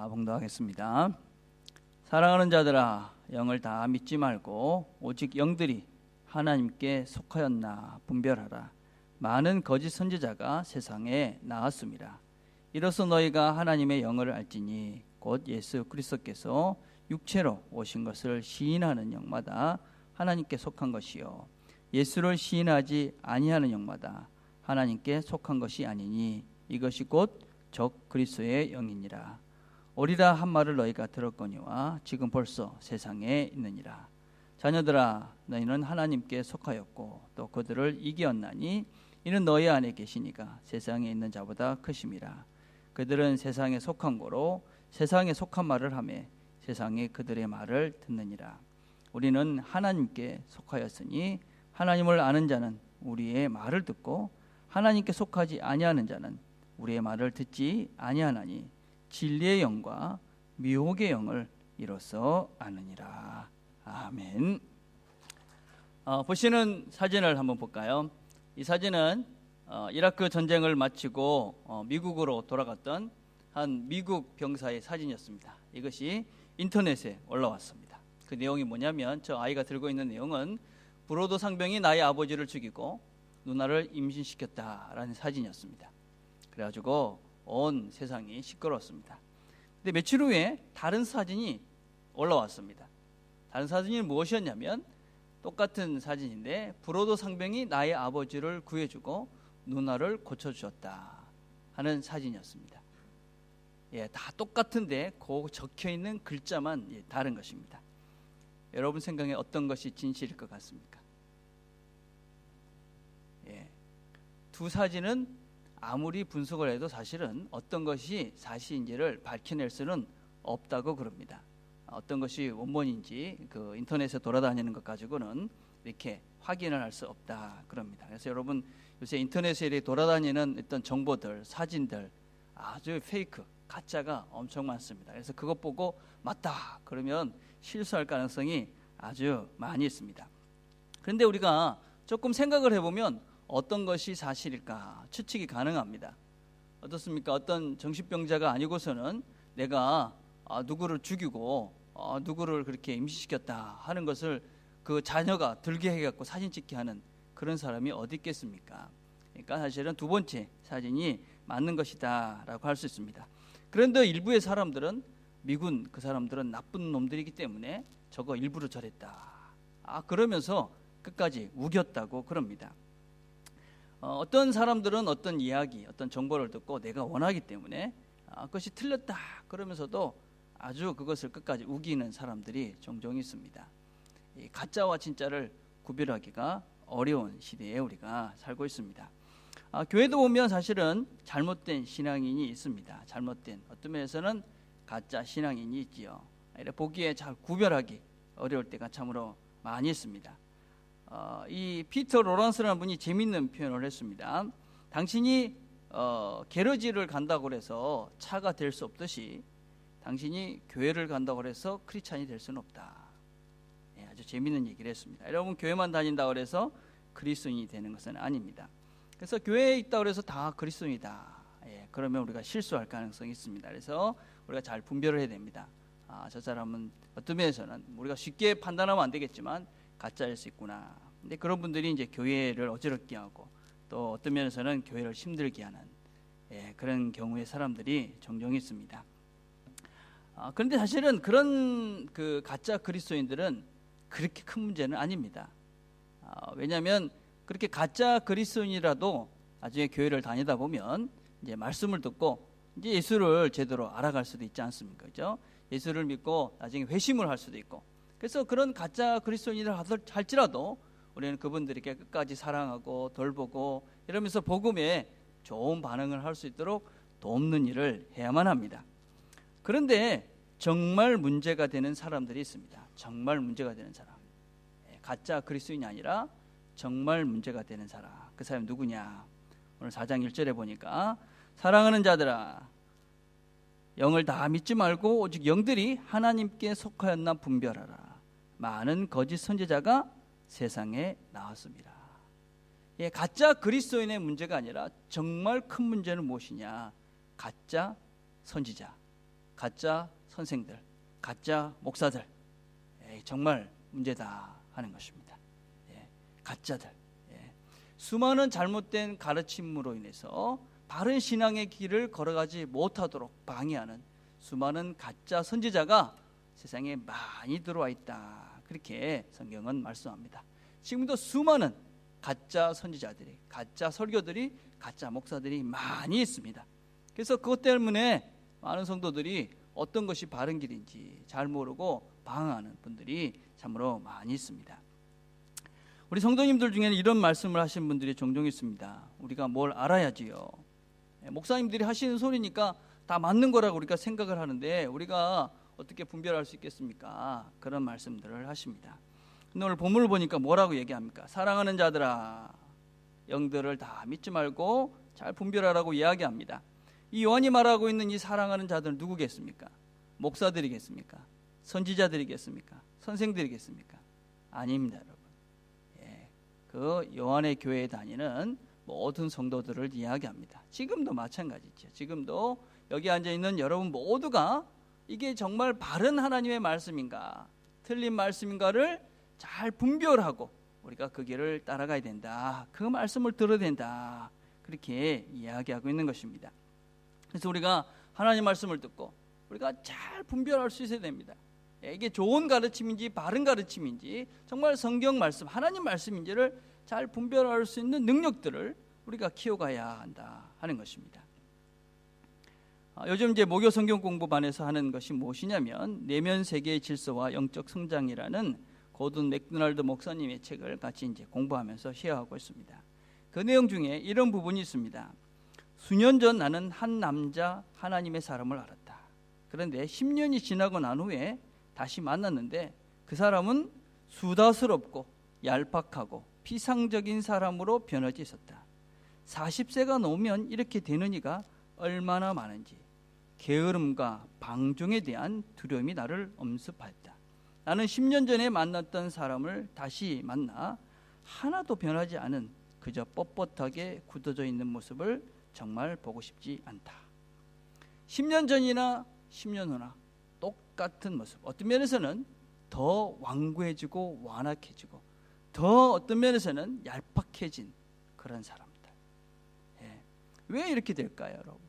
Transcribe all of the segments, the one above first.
봉독하겠습니다. 사랑하는 자들아, 영을 다 믿지 말고 오직 영들이 하나님께 속하였나 분별하라. 많은 거짓 선지자가 세상에 나왔습니다. 이로써 너희가 하나님의 영을 알지니 곧 예수 그리스도께서 육체로 오신 것을 시인하는 영마다 하나님께 속한 것이요, 예수를 시인하지 아니하는 영마다 하나님께 속한 것이 아니니 이것이 곧 적 그리스도의 영이니라. 오리라 한 말을 너희가 들었거니와 지금 벌써 세상에 있느니라. 자녀들아, 너희는 하나님께 속하였고 또 그들을 이기었나니 이는 너희 안에 계시니가 세상에 있는 자보다 크심이라. 그들은 세상에 속한 고로 세상에 속한 말을 하며 세상이 그들의 말을 듣느니라. 우리는 하나님께 속하였으니 하나님을 아는 자는 우리의 말을 듣고 하나님께 속하지 아니하는 자는 우리의 말을 듣지 아니하나니 진리의 영과 미혹의 영을 이로써 아느니라. 아멘. 보시는 사진을 한번 볼까요? 이 사진은 이라크 전쟁을 마치고 미국으로 돌아갔던 한 미국 병사의 사진이었습니다. 이것이 인터넷에 올라왔습니다. 그 내용이 뭐냐면, 저 아이가 들고 있는 내용은 브로드 상병이 나의 아버지를 죽이고 누나를 임신시켰다라는 사진이었습니다. 그래가지고 온 세상이 시끄러웠습니다. 근데 며칠 후에 다른 사진이 올라왔습니다. 다른 사진이 무엇이었냐면, 똑같은 사진인데 브로드 상병이 나의 아버지를 구해주고 누나를 고쳐주었다 하는 사진이었습니다. 다 똑같은데 그 적혀있는 글자만 다른 것입니다. 여러분 생각에 어떤 것이 진실일 것 같습니까? 두 사진은 아무리 분석을 해도 사실은 어떤 것이 사실인지를 밝혀낼 수는 없다고 그럽니다. 어떤 것이 원본인지 그 인터넷에 돌아다니는 것 가지고는 이렇게 확인을 할 수 없다 그럽니다. 그래서 여러분, 요새 인터넷에 돌아다니는 어떤 정보들, 사진들 아주 페이크, 가짜가 엄청 많습니다. 그래서 그것 보고 맞다 그러면 실수할 가능성이 아주 많이 있습니다. 그런데 우리가 조금 생각을 해보면 어떤 것이 사실일까 추측이 가능합니다. 어떻습니까? 어떤 정신병자가 아니고서는 내가 누구를 죽이고 누구를 그렇게 임신시켰다 하는 것을 그 자녀가 들게 해갖고 사진 찍게 하는 그런 사람이 어디 있겠습니까? 그러니까 사실은 두 번째 사진이 맞는 것이다 라고 할 수 있습니다. 그런데 일부의 사람들은, 미군 그 사람들은 나쁜 놈들이기 때문에 저거 일부러 저랬다 그러면서 끝까지 우겼다고 그럽니다. 어떤 사람들은 어떤 이야기, 어떤 정보를 듣고 내가 원하기 때문에 그것이 틀렸다 그러면서도 아주 그것을 끝까지 우기는 사람들이 종종 있습니다. 이 가짜와 진짜를 구별하기가 어려운 시대에 우리가 살고 있습니다. 교회도 보면 사실은 잘못된 신앙인이 있습니다. 잘못된, 어떤 면에서는 가짜 신앙인이 있지요. 보기에 잘 구별하기 어려울 때가 참으로 많이 있습니다. 이 피터 로런스라는 분이 재밌는 표현을 했습니다. 당신이 게러지를 간다고 해서 차가 될 수 없듯이 당신이 교회를 간다고 해서 크리스찬이 될 수는 없다. 아주 재밌는 얘기를 했습니다. 여러분, 교회만 다닌다고 해서 그리스도인이 되는 것은 아닙니다. 그래서 교회에 있다고 해서 다 그리스도인이다. 그러면 우리가 실수할 가능성이 있습니다. 그래서 우리가 잘 분별을 해야 됩니다. 저 사람은 어떤 면에서는 우리가 쉽게 판단하면 안 되겠지만 가짜일 수 있구나. 근데 그런 분들이 이제 교회를 어지럽게 하고 또 어떤 면에서는 교회를 힘들게 하는 그런 경우의 사람들이 종종 있습니다. 그런데 사실은 그런 그 가짜 그리스도인들은 그렇게 큰 문제는 아닙니다. 왜냐하면 그렇게 가짜 그리스도인이라도 나중에 교회를 다니다 보면 이제 말씀을 듣고 이제 예수를 제대로 알아갈 수도 있지 않습니까? 그죠? 예수를 믿고 나중에 회심을 할 수도 있고, 그래서 그런 가짜 그리스도인이라 할지라도 우리는 그분들에게 끝까지 사랑하고 돌보고 이러면서 복음에 좋은 반응을 할 수 있도록 돕는 일을 해야만 합니다. 그런데 정말 문제가 되는 사람들이 있습니다. 정말 문제가 되는 사람, 가짜 그리스도인이 아니라 정말 문제가 되는 사람, 그 사람이 누구냐? 오늘 4장 1절에 보니까 사랑하는 자들아, 영을 다 믿지 말고 오직 영들이 하나님께 속하였나 분별하라. 많은 거짓 선지자가 세상에 나왔습니다. 예, 가짜 그리스도인의 문제가 아니라 정말 큰 문제는 무엇이냐? 가짜 선지자, 가짜 선생들, 가짜 목사들, 정말 문제다 하는 것입니다. 가짜들, 수많은 잘못된 가르침으로 인해서 바른 신앙의 길을 걸어가지 못하도록 방해하는 수많은 가짜 선지자가 세상에 많이 들어와 있다. 그렇게 성경은 말씀합니다. 지금도 수많은 가짜 선지자들이, 가짜 설교들이, 가짜 목사들이 많이 있습니다. 그래서 그것 때문에 많은 성도들이 어떤 것이 바른 길인지 잘 모르고 방황하는 분들이 참으로 많이 있습니다. 우리 성도님들 중에는 이런 말씀을 하신 분들이 종종 있습니다. 우리가 뭘 알아야지요. 목사님들이 하시는 소리니까 다 맞는 거라고 우리가 생각을 하는데 우리가 어떻게 분별할 수 있겠습니까? 그런 말씀들을 하십니다. 근데 오늘 본문을 보니까 뭐라고 얘기합니까? 사랑하는 자들아, 영들을 다 믿지 말고 잘 분별하라고 이야기합니다. 이 요한이 말하고 있는 이 사랑하는 자들은 누구겠습니까? 목사들이겠습니까? 선지자들이겠습니까? 선생들이겠습니까? 아닙니다, 여러분. 그 요한의 교회에 다니는 모든 성도들을 이야기합니다. 지금도 마찬가지죠. 지금도 여기 앉아있는 여러분 모두가 이게 정말 바른 하나님의 말씀인가 틀린 말씀인가를 잘 분별하고 우리가 그 길을 따라가야 된다. 그 말씀을 들어야 된다. 그렇게 이야기하고 있는 것입니다. 그래서 우리가 하나님 말씀을 듣고 우리가 잘 분별할 수 있어야 됩니다. 이게 좋은 가르침인지 바른 가르침인지 정말 성경 말씀, 하나님 말씀인지를 잘 분별할 수 있는 능력들을 우리가 키워가야 한다 하는 것입니다. 요즘 이제 목요 성경 공부반에서 하는 것이 무엇이냐면 내면 세계의 질서와 영적 성장이라는 고든 맥도날드 목사님의 책을 같이 이제 공부하면서 쉐어하고 있습니다. 그 내용 중에 이런 부분이 있습니다. 수년 전 나는 한 남자 하나님의 사람을 알았다. 그런데 10년이 지나고 난 후에 다시 만났는데 그 사람은 수다스럽고 얄팍하고 피상적인 사람으로 변해져 있었다. 40세가 넘으면 이렇게 되는 이가 얼마나 많은지 게으름과 방종에 대한 두려움이 나를 엄습하였다. 나는 10년 전에 만났던 사람을 다시 만나 하나도 변하지 않은 그저 뻣뻣하게 굳어져 있는 모습을 정말 보고 싶지 않다. 10년 전이나 10년 후나 똑같은 모습. 어떤 면에서는 더 완고해지고 완악해지고 더 어떤 면에서는 얄팍해진 그런 사람들. 왜 이렇게 될까요, 여러분?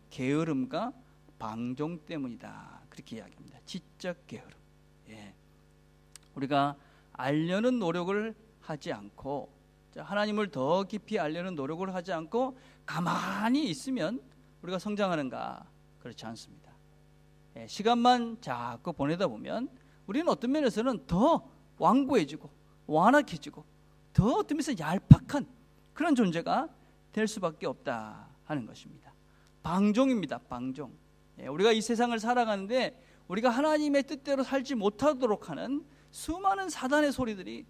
게으름과 방종 때문이다. 그렇게 이야기합니다. 지적 게으름. 우리가 알려는 노력을 하지 않고 하나님을 더 깊이 알려는 노력을 하지 않고 가만히 있으면 우리가 성장하는가? 그렇지 않습니다. 시간만 자꾸 보내다 보면 우리는 어떤 면에서는 더 완고해지고 완악해지고 더 어떤 면에서 얄팍한 그런 존재가 될 수밖에 없다 하는 것입니다. 방종입니다. 방종. 우리가 이 세상을 살아가는데 우리가 하나님의 뜻대로 살지 못하도록 하는 수많은 사단의 소리들이,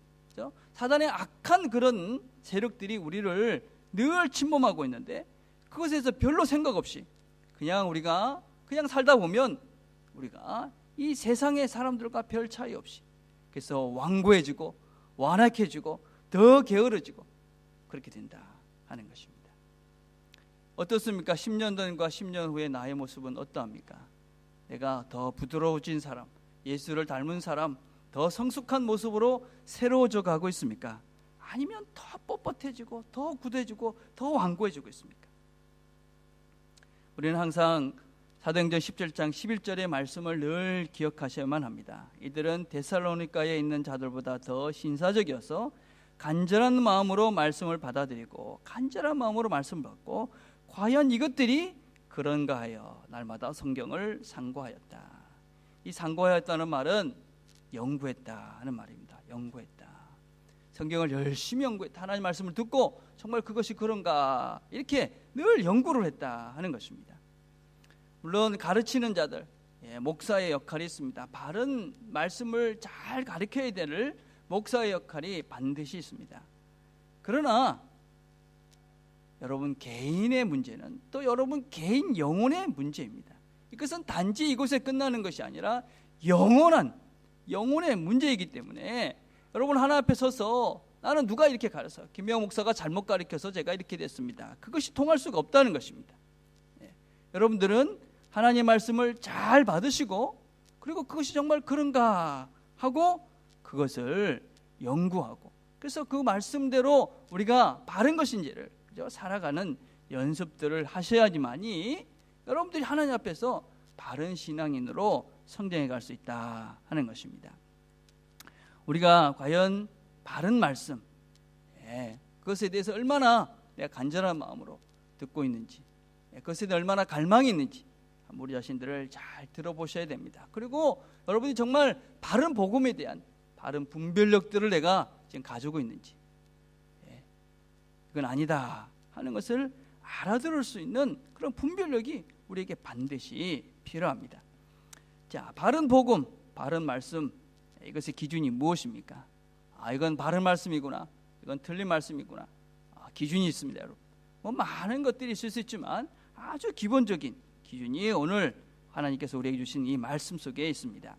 사단의 악한 그런 세력들이 우리를 늘 침범하고 있는데 그것에서 별로 생각 없이 우리가 그냥 살다 보면 우리가 이 세상의 사람들과 별 차이 없이 그래서 완고해지고 완악해지고 더 게으러지고 그렇게 된다 하는 것입니다. 어떻습니까? 10년 전과 10년 후의 나의 모습은 어떠합니까? 내가 더 부드러워진 사람, 예수를 닮은 사람, 더 성숙한 모습으로 새로워져 가고 있습니까? 아니면 더 뻣뻣해지고 더 굳어지고 더 완고해지고 있습니까? 우리는 항상 사도행전 17장 11절의 말씀을 늘 기억하셔야만 합니다. 이들은 데살로니가에 있는 자들보다 더 신사적이어서 간절한 마음으로 말씀을 받아들이고 간절한 마음으로 말씀을 받고 과연 이것들이 그런가 하여 날마다 성경을 상고하였다. 이 상고하였다는 말은 연구했다 하는 말입니다. 연구했다. 성경을 열심히 연구했다. 하나님 말씀을 듣고 정말 그것이 그런가 이렇게 늘 연구를 했다 하는 것입니다. 물론 가르치는 자들, 목사의 역할이 있습니다. 바른 말씀을 잘 가르쳐야 될 목사의 역할이 반드시 있습니다. 그러나 여러분 개인의 문제는 또 여러분 개인 영혼의 문제입니다. 이것은 단지 이곳에 끝나는 것이 아니라 영원한 영혼의 문제이기 때문에 여러분 하나님 앞에 서서 나는 누가 이렇게 가르쳐, 김명호 목사가 잘못 가르쳐서 제가 이렇게 됐습니다, 그것이 통할 수가 없다는 것입니다. 여러분들은 하나님의 말씀을 잘 받으시고 그리고 그것이 정말 그런가 하고 그것을 연구하고, 그래서 그 말씀대로 우리가 바른 것인지를 살아가는 연습들을 하셔야지만이 여러분들이 하나님 앞에서 바른 신앙인으로 성장해 갈 수 있다 하는 것입니다. 우리가 과연 바른 말씀, 그것에 대해서 얼마나 내가 간절한 마음으로 듣고 있는지, 그것에 대해 얼마나 갈망이 있는지 우리 자신들을 잘 들어보셔야 됩니다. 그리고 여러분이 정말 바른 복음에 대한 바른 분별력들을 내가 지금 가지고 있는지, 이건 아니다 하는 것을 알아들을 수 있는 그런 분별력이 우리에게 반드시 필요합니다. 자, 바른 복음, 바른 말씀, 이것의 기준이 무엇입니까? 이건 바른 말씀이구나, 이건 틀린 말씀이구나. 기준이 있습니다, 여러분. 많은 것들이 있을 수 있지만 아주 기본적인 기준이 오늘 하나님께서 우리에게 주신 이 말씀 속에 있습니다.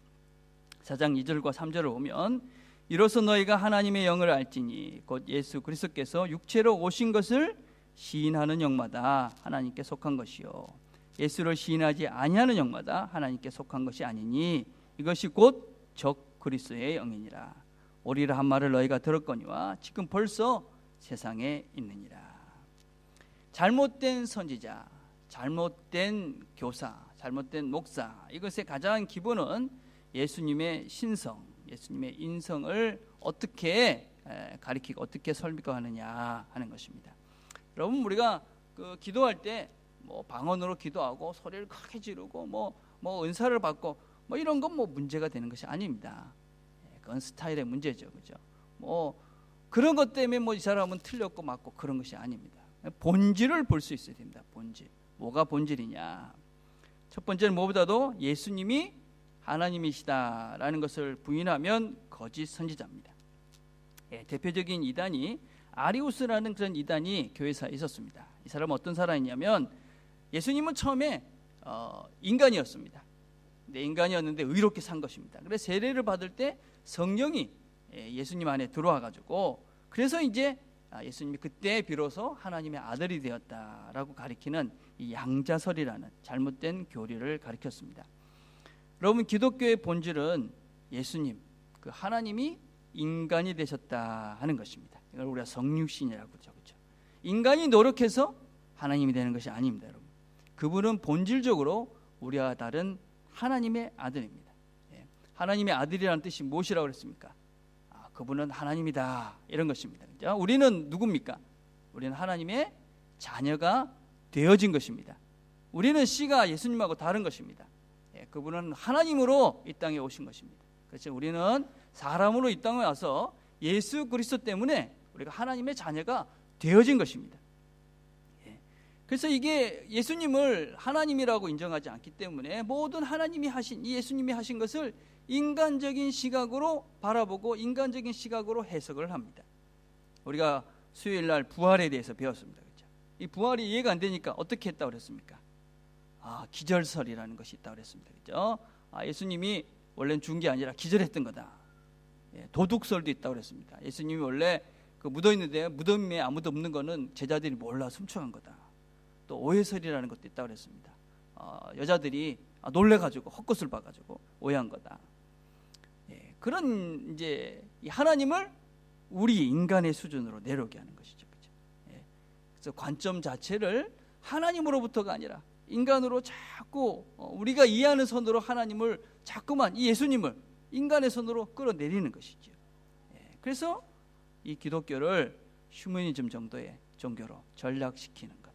4장 2절과 3절을 보면, 이로써 너희가 하나님의 영을 알지니 곧 예수 그리스도께서 육체로 오신 것을 시인하는 영마다 하나님께 속한 것이요 예수를 시인하지 아니하는 영마다 하나님께 속한 것이 아니니 이것이 곧 적 그리스도의 영이니라. 오리라 한 말을 너희가 들었거니와 지금 벌써 세상에 있느니라. 잘못된 선지자, 잘못된 교사, 잘못된 목사, 이것의 가장 기본은 예수님의 신성, 예수님의 인성을 어떻게 가리키고 어떻게 설명하느냐 하는 것입니다. 여러분, 우리가 기도할 때 방언으로 기도하고 소리를 크게 지르고 은사를 받고 이런 건 문제가 되는 것이 아닙니다. 그건 스타일의 문제죠, 그죠? 그런 것 때문에 이 사람은 틀렸고 맞고 그런 것이 아닙니다. 본질을 볼 수 있어야 됩니다. 본질. 뭐가 본질이냐? 첫 번째는 무엇보다도 예수님이 하나님이시다라는 것을 부인하면 거짓 선지자입니다. 대표적인 이단이 아리우스라는 그런 이단이 교회사에 있었습니다. 이 사람은 어떤 사람이냐면 예수님은 처음에 인간이었습니다. 인간이었는데 의롭게 산 것입니다. 그래서 세례를 받을 때 성령이 예수님 안에 들어와 가지고, 그래서 이제 예수님이 그때 비로소 하나님의 아들이 되었다라고 가리키는 이 양자설이라는 잘못된 교리를 가리켰습니다. 여러분, 기독교의 본질은 예수님, 그 하나님이 인간이 되셨다 하는 것입니다. 이걸 우리가 성육신이라고 그러죠. 그렇죠? 인간이 노력해서 하나님이 되는 것이 아닙니다, 여러분. 그분은 본질적으로 우리와 다른 하나님의 아들입니다. 하나님의 아들이라는 뜻이 무엇이라고 그랬습니까? 그분은 하나님이다, 이런 것입니다. 그렇죠? 우리는 누굽니까? 우리는 하나님의 자녀가 되어진 것입니다. 우리는 씨가 예수님하고 다른 것입니다. 그분은 하나님으로 이 땅에 오신 것입니다. 그렇죠? 우리는 사람으로 이 땅에 와서 예수 그리스도 때문에 우리가 하나님의 자녀가 되어진 것입니다. 그래서 이게 예수님을 하나님이라고 인정하지 않기 때문에 모든 하나님이 하신, 이 예수님이 하신 것을 인간적인 시각으로 바라보고 인간적인 시각으로 해석을 합니다. 우리가 수요일 날 부활에 대해서 배웠습니다. 그렇죠? 이 부활이 이해가 안 되니까 어떻게 했다고 그랬습니까? 기절설이라는 것이 있다고 그랬습니다. 그렇죠? 예수님이 원래는 죽은 게 아니라 기절했던 거다. 도둑설도 있다고 그랬습니다. 예수님이 원래 그 묻어 있는데 무덤에 아무도 없는 거는 제자들이 몰라 숨쳐간 거다. 또 오해설이라는 것도 있다고 그랬습니다. 여자들이 놀래가지고 헛것을 봐가지고 오해한 거다. 그런 이제 하나님을 우리 인간의 수준으로 내려오게 하는 것이죠. 그렇죠? 그래서 관점 자체를 하나님으로부터가 아니라 인간으로 자꾸 우리가 이해하는 선으로 하나님을 자꾸만 이 예수님을 인간의 선으로 끌어내리는 것이죠. 그래서 이 기독교를 휴머니즘 정도의 종교로 전락시키는 것,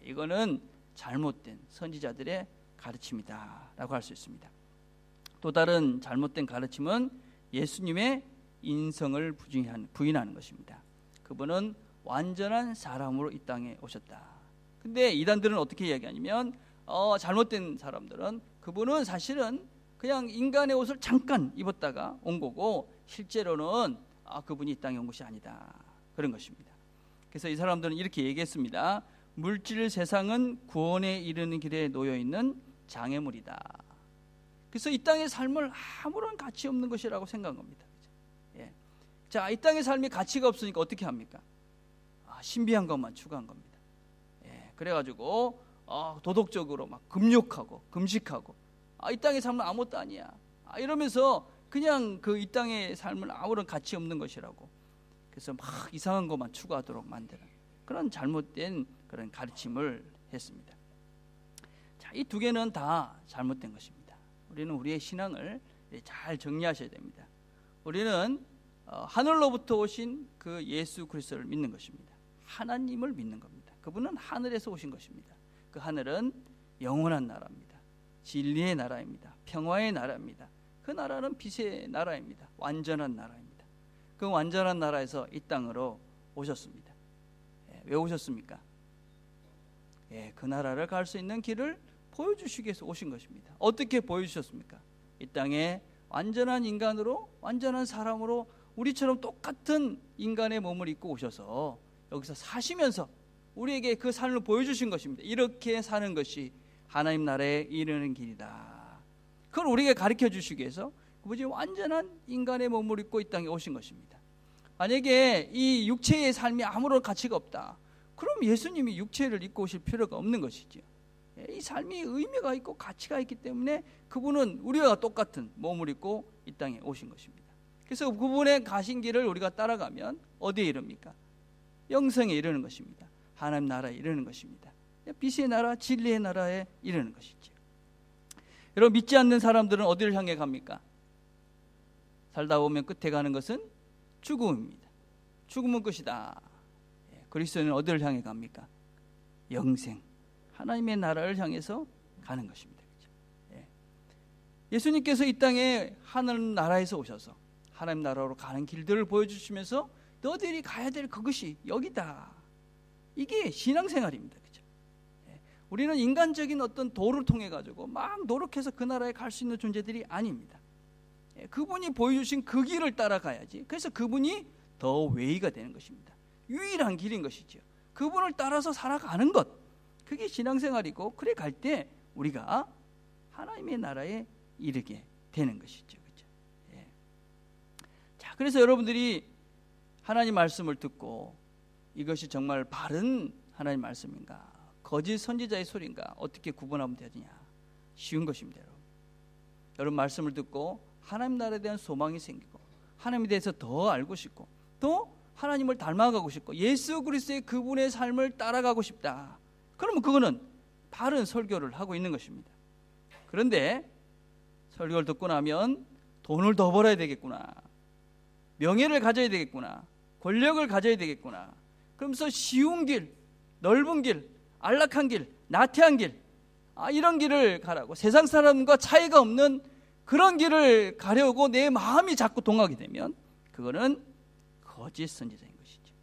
이거는 잘못된 선지자들의 가르침이다라고 할 수 있습니다. 또 다른 잘못된 가르침은 예수님의 인성을 부인하는 것입니다. 그분은 완전한 사람으로 이 땅에 오셨다. 근데 이단들은 어떻게 이야기하냐면 잘못된 사람들은 그분은 사실은 그냥 인간의 옷을 잠깐 입었다가 온 거고 실제로는 그분이 이 땅에 온 것이 아니다, 그런 것입니다. 그래서 이 사람들은 이렇게 얘기했습니다. 물질 세상은 구원에 이르는 길에 놓여 있는 장애물이다. 그래서 이 땅의 삶을 아무런 가치 없는 것이라고 생각한 겁니다. 예. 자, 이 땅의 삶이 가치가 없으니까 어떻게 합니까? 신비한 것만 추구한 겁니다. 예. 그래가지고 도덕적으로 막 금욕하고 금식하고 이 땅의 삶은 아무것도 아니야. 이러면서 그냥 그 이 땅의 삶을 아무런 가치 없는 것이라고, 그래서 막 이상한 것만 추구하도록 만드는 그런 잘못된 그런 가르침을 했습니다. 자, 이 두 개는 다 잘못된 것입니다. 우리는 우리의 신앙을 잘 정리하셔야 됩니다. 우리는 하늘로부터 오신 그 예수 그리스도를 믿는 것입니다. 하나님을 믿는 겁니다. 그분은 하늘에서 오신 것입니다. 그 하늘은 영원한 나라입니다. 진리의 나라입니다. 평화의 나라입니다. 그 나라는 빛의 나라입니다. 완전한 나라입니다. 그 완전한 나라에서 이 땅으로 오셨습니다. 왜 오셨습니까? 그 나라를 갈 수 있는 길을 보여주시기 위해서 오신 것입니다. 어떻게 보여주셨습니까? 이 땅에 완전한 인간으로, 완전한 사람으로 우리처럼 똑같은 인간의 몸을 입고 오셔서 여기서 사시면서 우리에게 그 삶을 보여주신 것입니다. 이렇게 사는 것이 하나님 나라에 이르는 길이다. 그걸 우리에게 가르쳐 주시기 위해서 그분이 완전한 인간의 몸을 입고 이 땅에 오신 것입니다. 만약에 이 육체의 삶이 아무런 가치가 없다, 그럼 예수님이 육체를 입고 오실 필요가 없는 것이죠. 이 삶이 의미가 있고 가치가 있기 때문에 그분은 우리와 똑같은 몸을 입고 이 땅에 오신 것입니다. 그래서 그분의 가신 길을 우리가 따라가면 어디에 이릅니까? 영생에 이르는 것입니다. 하나님 나라에 이르는 것입니다. 빛의 나라, 진리의 나라에 이르는 것이죠. 여러분, 믿지 않는 사람들은 어디를 향해 갑니까? 살다 보면 끝에 가는 것은 죽음입니다. 죽음은 끝이다. 그리스도는 어디를 향해 갑니까? 영생, 하나님의 나라를 향해서 가는 것입니다. 예수님께서 이 땅에 하늘 나라에서 오셔서 하나님 나라로 가는 길들을 보여주시면서 너희들이 가야 될 그것이 여기다. 이게 신앙생활입니다. 그렇죠? 우리는 인간적인 어떤 도를 통해 가지고 막 노력해서 그 나라에 갈 수 있는 존재들이 아닙니다. 그분이 보여주신 그 길을 따라가야지. 그래서 그분이 더 웨이가 되는 것입니다. 유일한 길인 것이죠. 그분을 따라서 살아가는 것, 그게 신앙생활이고, 그래 갈 때 우리가 하나님의 나라에 이르게 되는 것이죠. 그렇죠? 자, 그래서 여러분들이 하나님 말씀을 듣고 이것이 정말 바른 하나님 말씀인가, 거짓 선지자의 소리인가 어떻게 구분하면 되느냐? 쉬운 것입니다. 여러분 말씀을 듣고 하나님 나라에 대한 소망이 생기고, 하나님에 대해서 더 알고 싶고, 또 하나님을 닮아가고 싶고, 예수 그리스도의 그분의 삶을 따라가고 싶다. 그러면 그거는 바른 설교를 하고 있는 것입니다. 그런데 설교를 듣고 나면 돈을 더 벌어야 되겠구나, 명예를 가져야 되겠구나, 권력을 가져야 되겠구나, 그러면서 쉬운 길, 넓은 길, 안락한 길, 나태한 길, 이런 길을 가라고, 세상 사람과 차이가 없는 그런 길을 가려고 내 마음이 자꾸 동하게 되면 그거는 거짓 선지자인 것이죠.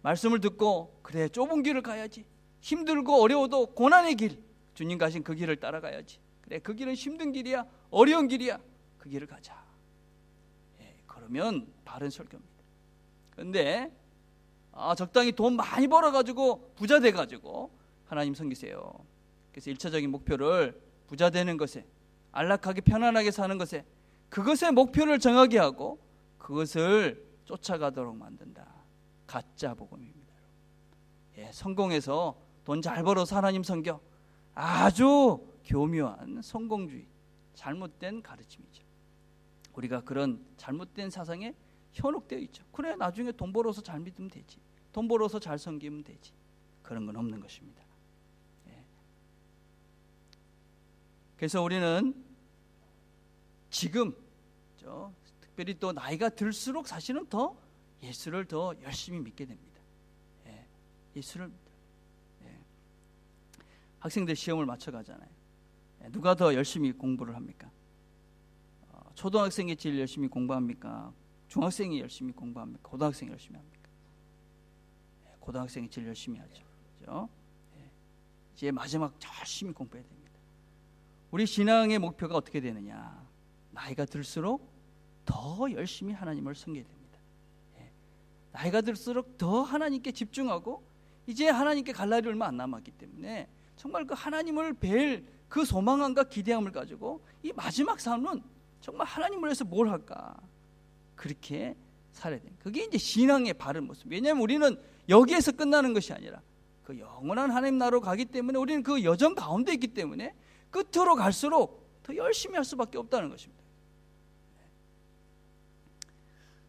말씀을 듣고 그래 좁은 길을 가야지, 힘들고 어려워도 고난의 길, 주님 가신 그 길을 따라가야지, 그래 그 길은 힘든 길이야, 어려운 길이야, 그 길을 가자. 그러면 바른 설교입니다. 그런데 적당히 돈 많이 벌어가지고 부자 돼가지고 하나님 섬기세요. 그래서 1차적인 목표를 부자 되는 것에, 안락하게 편안하게 사는 것에, 그것의 목표를 정하게 하고 그것을 쫓아가도록 만든다. 가짜 복음입니다. 성공해서 돈 잘 벌어서 하나님 섬겨, 아주 교묘한 성공주의, 잘못된 가르침이죠. 우리가 그런 잘못된 사상에 현혹되어 있죠. 그래 나중에 돈 벌어서 잘 믿으면 되지, 돈 벌어서 잘 섬기면 되지. 그런 건 없는 것입니다. 그래서 우리는 지금 특별히 또 나이가 들수록 사실은 더 예수를 더 열심히 믿게 됩니다. 예수를 학생들 시험을 맞춰 가잖아요. 누가 더 열심히 공부를 합니까? 초등학생이 제일 열심히 공부합니까? 중학생이 열심히 공부합니까? 고등학생이 열심히 합니까? 고등학생이 제일 열심히 하죠. 그렇죠? 이제 마지막 열심히 공부해야 됩니다. 우리 신앙의 목표가 어떻게 되느냐? 나이가 들수록 더 열심히 하나님을 섬겨야 됩니다. 나이가 들수록 더 하나님께 집중하고, 이제 하나님께 갈 날이 얼마 안 남았기 때문에 정말 그 하나님을 뵐 그 소망함과 기대함을 가지고 이 마지막 삶은 정말 하나님을 위해서 뭘 할까, 그렇게 살아야 돼요. 그게 이제 신앙의 바른 모습. 왜냐하면 우리는 여기에서 끝나는 것이 아니라 그 영원한 하나님 나라로 가기 때문에 우리는 그 여정 가운데 있기 때문에 끝으로 갈수록 더 열심히 할 수밖에 없다는 것입니다.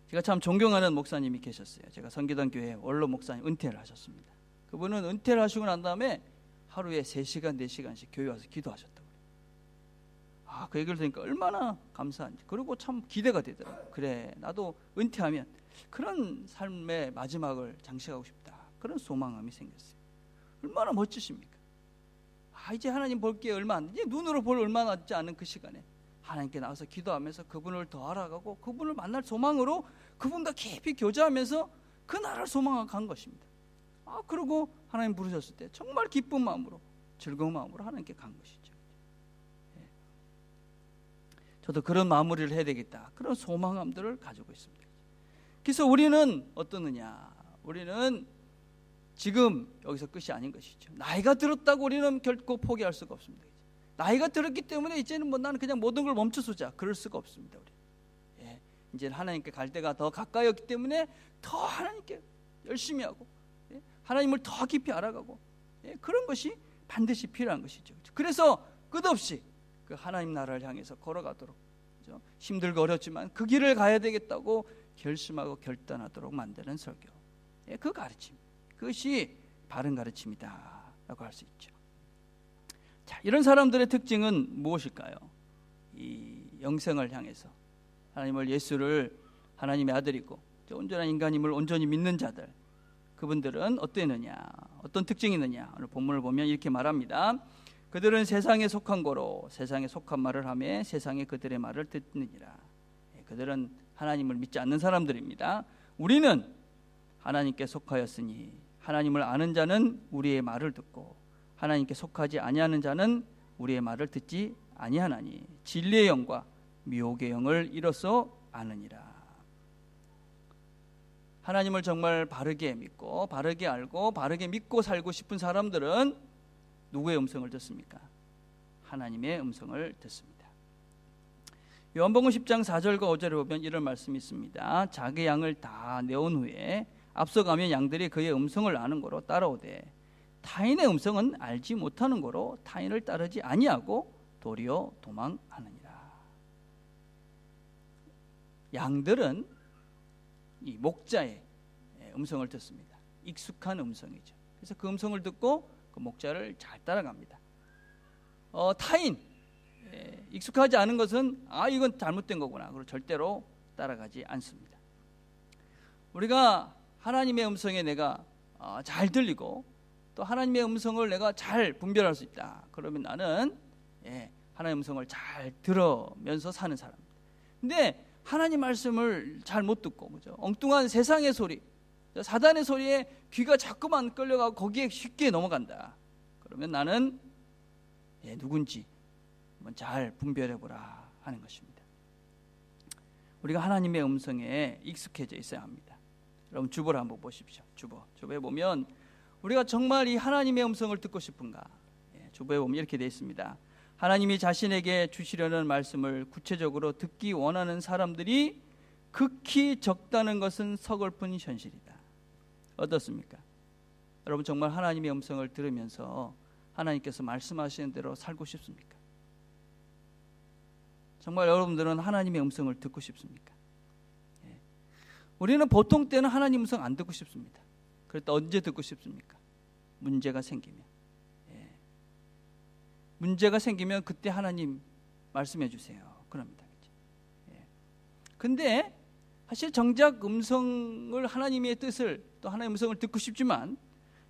제가 참 존경하는 목사님이 계셨어요. 제가 선기단 교회 원로 목사님 은퇴를 하셨습니다. 그분은 은퇴를 하시고 난 다음에 하루에 3시간, 4시간씩 교회 와서 기도하셨다고. 그 얘기를 들으니까 얼마나 감사한지, 그리고 참 기대가 되더라고요. 그래, 나도 은퇴하면 그런 삶의 마지막을 장식하고 싶다, 그런 소망감이 생겼어요. 얼마나 멋지십니까? 이제 하나님 볼 게 얼마 안 돼, 이제 눈으로 볼 얼마 남지 않은 그 시간에 하나님께 나와서 기도하면서 그분을 더 알아가고 그분을 만날 소망으로 그분과 깊이 교제하면서 그 나라를 소망하고 간 것입니다. 그리고 하나님 부르셨을 때 정말 기쁜 마음으로, 즐거운 마음으로 하나님께 간 것이죠. 저도 그런 마무리를 해야 되겠다, 그런 소망함들을 가지고 있습니다. 그래서 우리는 어떠느냐, 우리는 지금 여기서 끝이 아닌 것이죠. 나이가 들었다고 우리는 결코 포기할 수가 없습니다. 나이가 들었기 때문에 이제는 나는 그냥 모든 걸 멈춰서자, 그럴 수가 없습니다. 우리 이제 하나님께 갈 때가 더 가까이었기 때문에 더 하나님께 열심히 하고, 하나님을 더 깊이 알아가고, 그런 것이 반드시 필요한 것이죠. 그래서 끝없이 그 하나님 나라를 향해서 걸어가도록, 그렇죠? 힘들고 어렵지만 그 길을 가야 되겠다고 결심하고 결단하도록 만드는 설교, 그 가르침, 그것이 바른 가르침이다 라고 할 수 있죠. 자, 이런 사람들의 특징은 무엇일까요? 이 영생을 향해서 하나님을, 예수를 하나님의 아들이고 온전한 인간임을 온전히 믿는 자들, 그분들은 어떠느냐, 어떤 특징이 있느냐, 오늘 본문을 보면 이렇게 말합니다. 그들은 세상에 속한 거로 세상에 속한 말을 하며 세상에 그들의 말을 듣느니라. 그들은 하나님을 믿지 않는 사람들입니다. 우리는 하나님께 속하였으니 하나님을 아는 자는 우리의 말을 듣고 하나님께 속하지 아니하는 자는 우리의 말을 듣지 아니하나니 진리의 영과 미혹의 영을 이로써 아느니라. 하나님을 정말 바르게 믿고 바르게 알고 바르게 믿고 살고 싶은 사람들은 누구의 음성을 듣습니까? 하나님의 음성을 듣습니다. 요한복음 10장 4절과 5절에 보면 이런 말씀이 있습니다. 자기 양을 다 내온 후에 앞서가면 양들이 그의 음성을 아는 거로 따라오되 타인의 음성은 알지 못하는 거로 타인을 따르지 아니하고 도리어 도망하느니라. 양들은 이 목자의 음성을 듣습니다. 익숙한 음성이죠. 그래서 그 음성을 듣고 그 목자를 잘 따라갑니다. 타인, 익숙하지 않은 것은 이건 잘못된 거구나, 그리고 절대로 따라가지 않습니다. 우리가 하나님의 음성에 내가 잘 들리고 또 하나님의 음성을 내가 잘 분별할 수 있다, 그러면 나는 하나님의 음성을 잘 들으면서 사는 사람입니다. 근데 하나님 말씀을 잘 못 듣고, 그죠? 엉뚱한 세상의 소리, 사단의 소리에 귀가 자꾸만 끌려가고 거기에 쉽게 넘어간다, 그러면 나는 누군지 한번 잘 분별해보라 하는 것입니다. 우리가 하나님의 음성에 익숙해져 있어야 합니다. 여러분 주보를 한번 보십시오. 주보에 보면 우리가 정말 이 하나님의 음성을 듣고 싶은가, 주보에 보면 이렇게 되어 있습니다. 하나님이 자신에게 주시려는 말씀을 구체적으로 듣기 원하는 사람들이 극히 적다는 것은 서글픈 현실이다. 어떻습니까? 여러분 정말 하나님의 음성을 들으면서 하나님께서 말씀하시는 대로 살고 싶습니까? 정말 여러분들은 하나님의 음성을 듣고 싶습니까? 우리는 보통 때는 하나님 음성 안 듣고 싶습니다. 그럴 때 언제 듣고 싶습니까? 문제가 생기면. 문제가 생기면 그때 하나님 말씀해 주세요, 그럽니다. 근데 사실 정작 음성을, 하나님의 뜻을, 또 하나님의 음성을 듣고 싶지만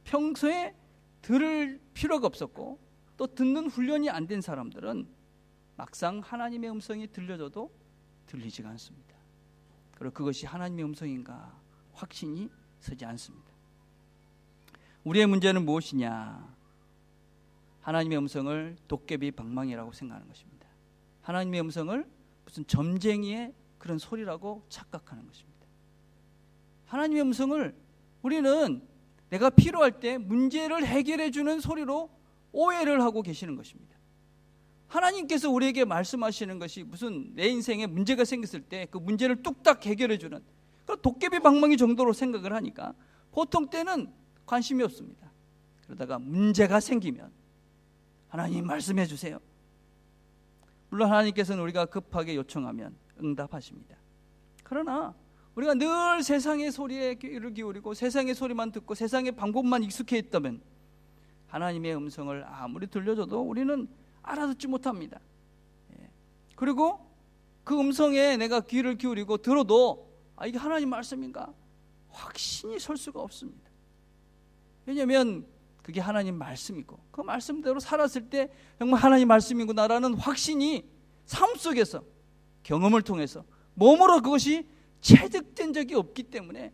평소에 들을 필요가 없었고 또 듣는 훈련이 안 된 사람들은 막상 하나님의 음성이 들려줘도 들리지가 않습니다. 그리고 그것이 하나님의 음성인가 확신이 서지 않습니다. 우리의 문제는 무엇이냐? 하나님의 음성을 도깨비 방망이라고 생각하는 것입니다. 하나님의 음성을 무슨 점쟁이의 그런 소리라고 착각하는 것입니다. 하나님의 음성을 우리는 내가 필요할 때 문제를 해결해 주는 소리로 오해를 하고 계시는 것입니다. 하나님께서 우리에게 말씀하시는 것이 무슨 내 인생에 문제가 생겼을 때 그 문제를 뚝딱 해결해주는 그런 도깨비 방망이 정도로 생각을 하니까 보통 때는 관심이 없습니다. 그러다가 문제가 생기면 하나님 말씀해 주세요. 물론 하나님께서는 우리가 급하게 요청하면 응답하십니다. 그러나 우리가 늘 세상의 소리에 귀를 기울이고 세상의 소리만 듣고 세상의 방법만 익숙해 있다면 하나님의 음성을 아무리 들려줘도 우리는 알아듣지 못합니다. 그리고 그 음성에 내가 귀를 기울이고 들어도 이게 하나님 말씀인가? 확신이 설 수가 없습니다. 왜냐하면 그게 하나님 말씀이고 그 말씀대로 살았을 때 정말 하나님 말씀이구나라는 확신이 삶 속에서 경험을 통해서 몸으로 그것이 체득된 적이 없기 때문에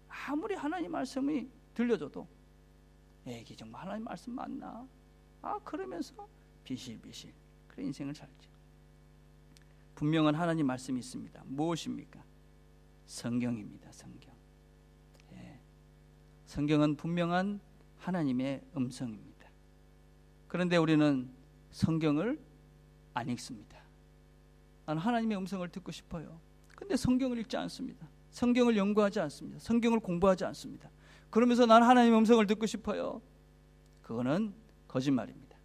아무리 하나님 말씀이 들려줘도 이게 정말 하나님 말씀 맞나? 그러면서 비실비실 그런 인생을 살죠. 분명한 하나님 말씀이 있습니다. 무엇입니까? 성경입니다. 성경. 성경은 분명한 하나님의 음성입니다. 그런데 우리는 성경을 안 읽습니다. 나는 하나님의 음성을 듣고 싶어요. 근데 성경을 읽지 않습니다. 성경을 연구하지 않습니다. 성경을 공부하지 않습니다. 그러면서 나는 하나님의 음성을 듣고 싶어요. 그거는 거짓말입니다.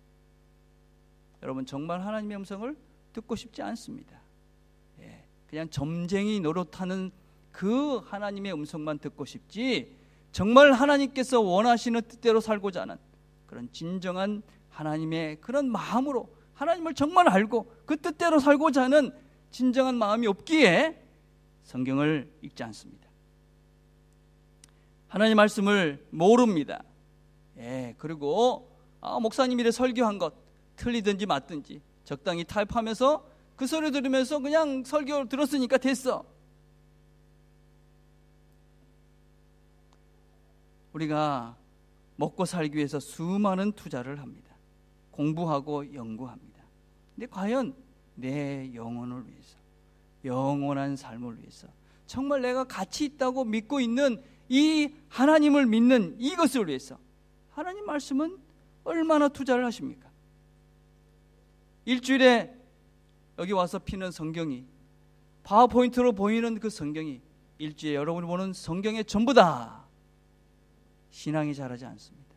여러분 정말 하나님의 음성을 듣고 싶지 않습니다. 그냥 점쟁이 노릇하는 그 하나님의 음성만 듣고 싶지 정말 하나님께서 원하시는 뜻대로 살고자 하는 그런 진정한 하나님의 그런 마음으로 하나님을 정말 알고 그 뜻대로 살고자 하는 진정한 마음이 없기에 성경을 읽지 않습니다. 하나님 말씀을 모릅니다. 그리고 목사님이 설교한 것 틀리든지 맞든지 적당히 타협하면서 그 소리 들으면서 그냥 설교 들었으니까 됐어. 우리가 먹고 살기 위해서 수많은 투자를 합니다. 공부하고 연구합니다. 근데 과연 내 영혼을 위해서 영원한 삶을 위해서 정말 내가 가치 있다고 믿고 있는 이 하나님을 믿는 이것을 위해서 하나님 말씀은 얼마나 투자를 하십니까? 일주일에 여기 와서 피는 성경이 파워포인트로 보이는 그 성경이 일주일에 여러분이 보는 성경의 전부다. 신앙이 자라지 않습니다.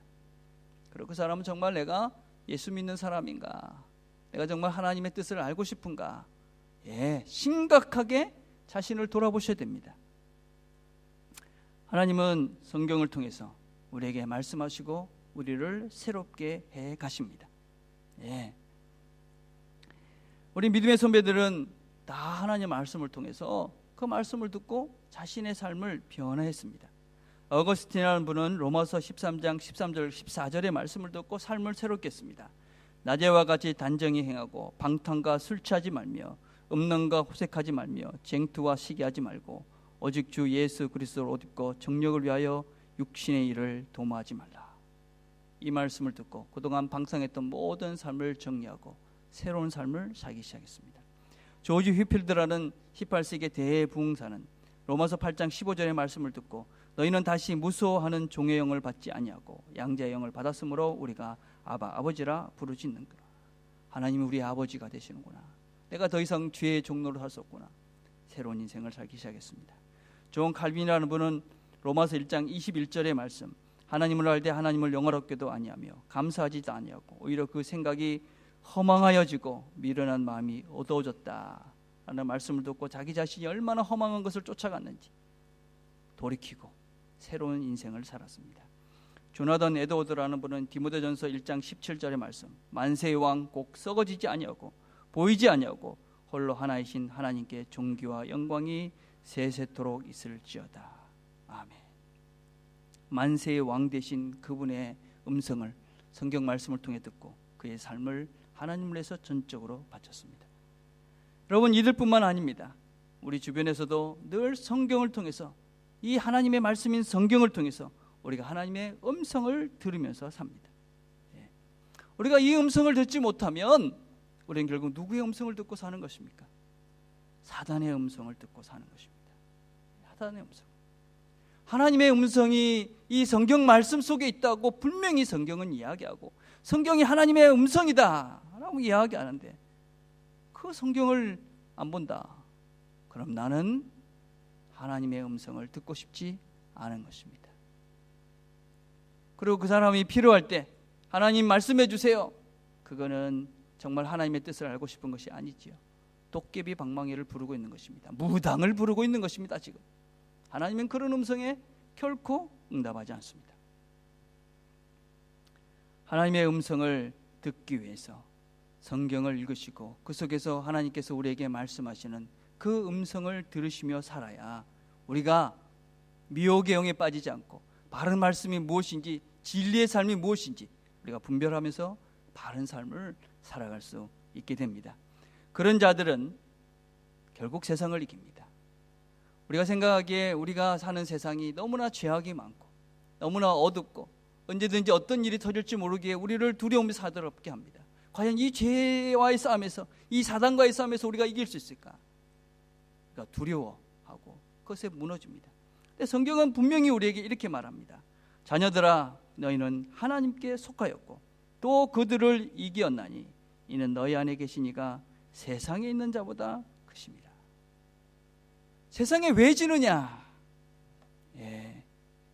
그리고 그 사람은 정말 내가 예수 믿는 사람인가? 내가 정말 하나님의 뜻을 알고 싶은가? 심각하게 자신을 돌아보셔야 됩니다. 하나님은 성경을 통해서 우리에게 말씀하시고 우리를 새롭게 해 가십니다. 우리 믿음의 선배들은 다 하나님의 말씀을 통해서 그 말씀을 듣고 자신의 삶을 변화했습니다. 어거스틴이라는 분은 로마서 13장 13절 14절의 말씀을 듣고 삶을 새롭게 했습니다. 낮에와 같이 단정히 행하고 방탕과 술 취하지 말며 음란과 호색하지 말며 쟁투와 시기하지 말고 오직 주 예수 그리스도를 옷 입고 정력을 위하여 육신의 일을 도모하지 말라. 이 말씀을 듣고 그동안 방탕했던 모든 삶을 정리하고 새로운 삶을 살기 시작했습니다. 조지 휘필드라는 18세기 대부흥사는 로마서 8장 15절의 말씀을 듣고 너희는 다시 무수호하는 종의 영을 받지 아니하고 양자의 영을 받았으므로 우리가 아바 아버지라 부르짖는구나. 하나님이 우리의 아버지가 되시는구나. 내가 더 이상 죄의 종로를 할 수 없구나. 새로운 인생을 살기 시작했습니다. 존 칼빈이라는 분은 로마서 1장 21절의 말씀 하나님을 알되 하나님을 영화롭게도 아니하며 감사하지도 아니하고 오히려 그 생각이 허망하여지고 미련한 마음이 어두워졌다 라는 말씀을 듣고 자기 자신이 얼마나 허망한 것을 쫓아갔는지 돌이키고 새로운 인생을 살았습니다. 조나단 에드워드라는 분은 디모데전서 1장 17절의 말씀 만세의 왕 꼭 썩어지지 아니하고 보이지 아니하고 홀로 하나이신 하나님께 존귀와 영광이 세세토록 있을지어다. 아멘. 만세의 왕 되신 그분의 음성을 성경 말씀을 통해 듣고 그의 삶을 하나님을 위해서 전적으로 바쳤습니다. 여러분 이들뿐만 아닙니다. 우리 주변에서도 늘 성경을 통해서 이 하나님의 말씀인 성경을 통해서 우리가 하나님의 음성을 들으면서 삽니다. 우리가 이 음성을 듣지 못하면 우리는 결국 누구의 음성을 듣고 사는 것입니까? 사단의 음성을 듣고 사는 것입니다. 사단의 음성. 하나님의 음성이 이 성경 말씀 속에 있다고 분명히 성경은 이야기하고 성경이 하나님의 음성이다 라고 이야기하는데 그 성경을 안 본다. 그럼 나는 하나님의 음성을 듣고 싶지 않은 것입니다. 그리고 그 사람이 필요할 때 하나님 말씀해 주세요. 그거는 정말 하나님의 뜻을 알고 싶은 것이 아니지요. 도깨비 방망이를 부르고 있는 것입니다. 무당을 부르고 있는 것입니다. 지금 하나님은 그런 음성에 결코 응답하지 않습니다. 하나님의 음성을 듣기 위해서 성경을 읽으시고 그 속에서 하나님께서 우리에게 말씀하시는 그 음성을 들으시며 살아야 우리가 미혹의 영에 빠지지 않고 바른 말씀이 무엇인지 진리의 삶이 무엇인지 우리가 분별하면서 바른 삶을 살아갈 수 있게 됩니다. 그런 자들은 결국 세상을 이깁니다. 우리가 생각하기에 우리가 사는 세상이 너무나 죄악이 많고 너무나 어둡고 언제든지 어떤 일이 터질지 모르기에 우리를 두려움에 사로잡게 합니다. 과연 이 죄와의 싸움에서 이 사단과의 싸움에서 우리가 이길 수 있을까? 그러니까 두려워하고 그것에 무너집니다. 근데 성경은 분명히 우리에게 이렇게 말합니다. 자녀들아 너희는 하나님께 속하였고 또 그들을 이기었나니 이는 너희 안에 계신 이가 세상에 있는 자보다 크심이라. 세상에 왜 지느냐?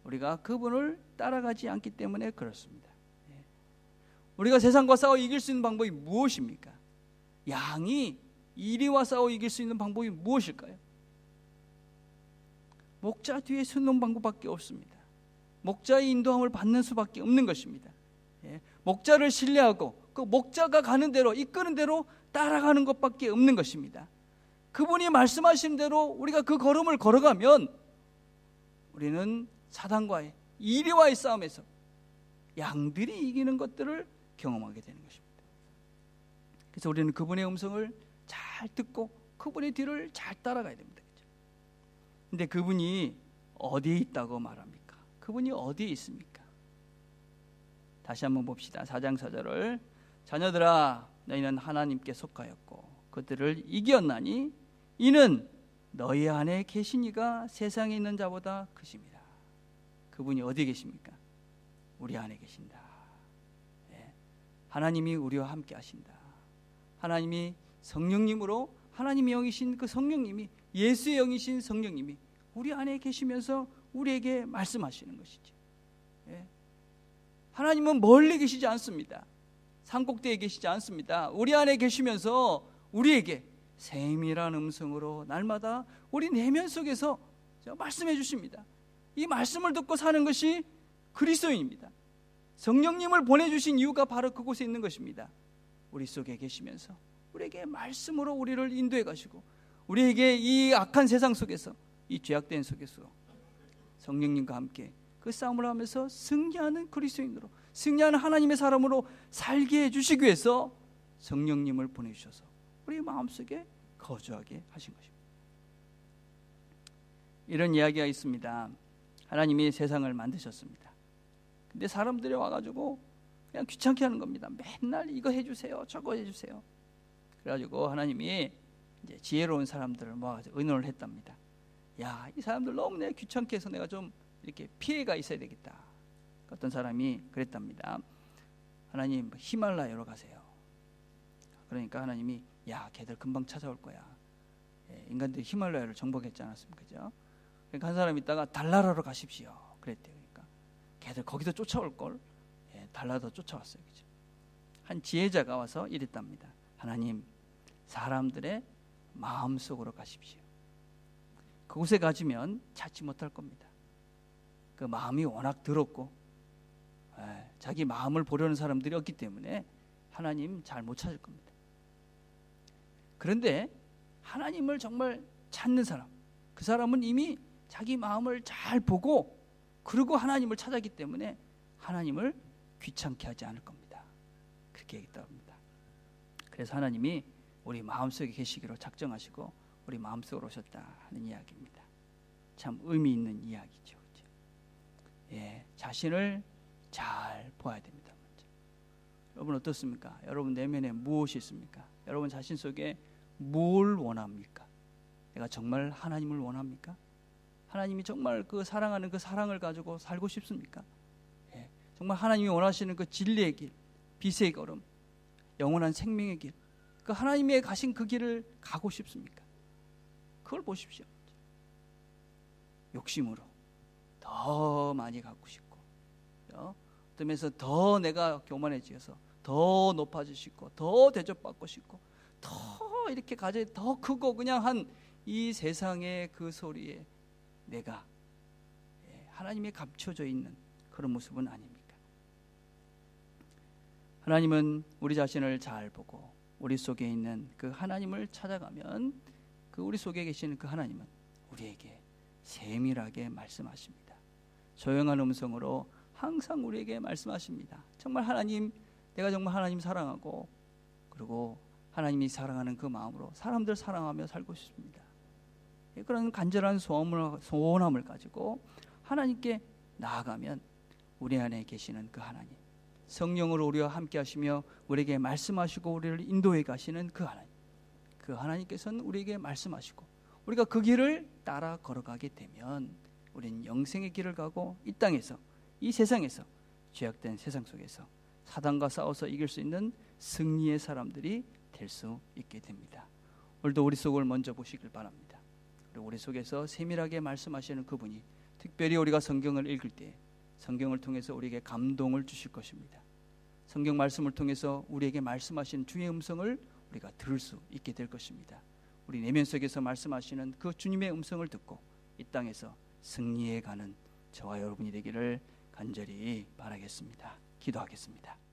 우리가 그분을 따라가지 않기 때문에 그렇습니다. 우리가 세상과 싸워 이길 수 있는 방법이 무엇입니까? 양이 이리와 싸워 이길 수 있는 방법이 무엇일까요? 목자 뒤에 서는 방법밖에 없습니다. 목자의 인도함을 받는 수밖에 없는 것입니다. 목자를 신뢰하고 그 목자가 가는 대로 이끄는 대로 따라가는 것밖에 없는 것입니다. 그분이 말씀하신 대로 우리가 그 걸음을 걸어가면 우리는 사단과의 이리와의 싸움에서 양들이 이기는 것들을 경험하게 되는 것입니다. 그래서 우리는 그분의 음성을 잘 듣고 그분의 뒤를 잘 따라가야 됩니다. 그런데 그분이 어디에 있다고 말합니까? 그분이 어디에 있습니까? 다시 한번 봅시다. 4장 4절을 자녀들아 너희는 하나님께 속하였고 그들을 이겼나니 이는 너희 안에 계신 이가 세상에 있는 자보다 크심이라. 그분이 어디에 계십니까? 우리 안에 계신다. 하나님이 우리와 함께 하신다. 하나님이 성령님으로 하나님의 영이신 그 성령님이 예수의 영이신 성령님이 우리 안에 계시면서 우리에게 말씀하시는 것이지. 하나님은 멀리 계시지 않습니다. 산꼭대기에 계시지 않습니다. 우리 안에 계시면서 우리에게 세밀한 음성으로 날마다 우리 내면 속에서 말씀해 주십니다. 이 말씀을 듣고 사는 것이 그리스도인입니다. 성령님을 보내주신 이유가 바로 그곳에 있는 것입니다. 우리 속에 계시면서 우리에게 말씀으로 우리를 인도해 가시고 우리에게 이 악한 세상 속에서 이 죄악된 속에서 성령님과 함께 그 싸움을 하면서 승리하는 그리스도인으로 승리하는 하나님의 사람으로 살게 해주시기 위해서 성령님을 보내주셔서 우리 마음속에 거주하게 하신 것입니다. 이런 이야기가 있습니다. 하나님이 세상을 만드셨습니다. 근데 사람들이 와가지고 그냥 귀찮게 하는 겁니다. 맨날 이거 해주세요, 저거 해주세요. 그래가지고 하나님이 이제 지혜로운 사람들을 모아가지고 의논을 했답니다. 야, 이 사람들 너무 내가 귀찮게 해서 내가 좀 이렇게 피해가 있어야 되겠다. 어떤 사람이 그랬답니다. 하나님 히말라야로 가세요. 그러니까 하나님이 야, 걔들 금방 찾아올 거야. 인간들이 히말라야를 정복했지 않았습니까? 그죠? 그러니까 한 사람 있다가 달나라로 가십시오. 그랬대요. 그러니까 걔들 거기서 쫓아올 걸. 달나라도 쫓아왔어요. 그죠? 한 지혜자가 와서 이랬답니다. 하나님, 사람들의 마음속으로 가십시오. 그곳에 가지면 찾지 못할 겁니다. 그 마음이 워낙 더럽고 자기 마음을 보려는 사람들이 없기 때문에 하나님 잘 못 찾을 겁니다. 그런데 하나님을 정말 찾는 사람, 그 사람은 이미 자기 마음을 잘 보고 그리고 하나님을 찾았기 때문에 하나님을 귀찮게 하지 않을 겁니다. 그렇게 얘기했다고 합니다. 그래서 하나님이 우리 마음속에 계시기로 작정하시고 우리 마음속으로 오셨다 하는 이야기입니다. 참 의미 있는 이야기죠. 자신을 잘 보아야 됩니다. 먼저. 여러분 어떻습니까? 여러분 내면에 무엇이 있습니까? 여러분 자신 속에 뭘 원합니까? 내가 정말 하나님을 원합니까? 하나님이 정말 그 사랑하는 그 사랑을 가지고 살고 싶습니까? 예, 정말 하나님이 원하시는 그 진리의 길, 빛의 걸음, 영원한 생명의 길, 그 하나님의 가신 그 길을 가고 싶습니까? 그걸 보십시오. 욕심으로 더 많이 갖고 싶고, 어떤 면에서 더 내가 교만해지어서 더 높아지시고, 더 대접받고 싶고, 더 이렇게 가져 더 크고 그냥 한 이 세상의 그 소리에 내가 하나님의 감춰져 있는 그런 모습은 아닙니까? 하나님은 우리 자신을 잘 보고 우리 속에 있는 그 하나님을 찾아가면 그 우리 속에 계시는 그 하나님은 우리에게 세밀하게 말씀하십니다. 조용한 음성으로 항상 우리에게 말씀하십니다. 정말 하나님, 내가 정말 하나님 사랑하고, 그리고 하나님이 사랑하는 그 마음으로 사람들 사랑하며 살고 싶습니다. 그런 간절한 소원함을 가지고 하나님께 나아가면 우리 안에 계시는 그 하나님, 성령으로 우리와 함께 하시며 우리에게 말씀하시고 우리를 인도해 가시는 그 하나님, 그 하나님께서는 우리에게 말씀하시고 우리가 그 길을 따라 걸어가게 되면 우리는 영생의 길을 가고 이 땅에서, 이 세상에서, 죄악된 세상 속에서 사단과 싸워서 이길 수 있는 승리의 사람들이 될 수 있게 됩니다. 오늘도 우리 속을 먼저 보시길 바랍니다. 그리고 우리 속에서 세밀하게 말씀하시는 그분이 특별히 우리가 성경을 읽을 때 성경을 통해서 우리에게 감동을 주실 것입니다. 성경 말씀을 통해서 우리에게 말씀하시는 주의 음성을 우리가 들을 수 있게 될 것입니다. 우리 내면 속에서 말씀하시는 그 주님의 음성을 듣고 이 땅에서 승리해 가는 저와 여러분이 되기를 간절히 바라겠습니다. 기도하겠습니다.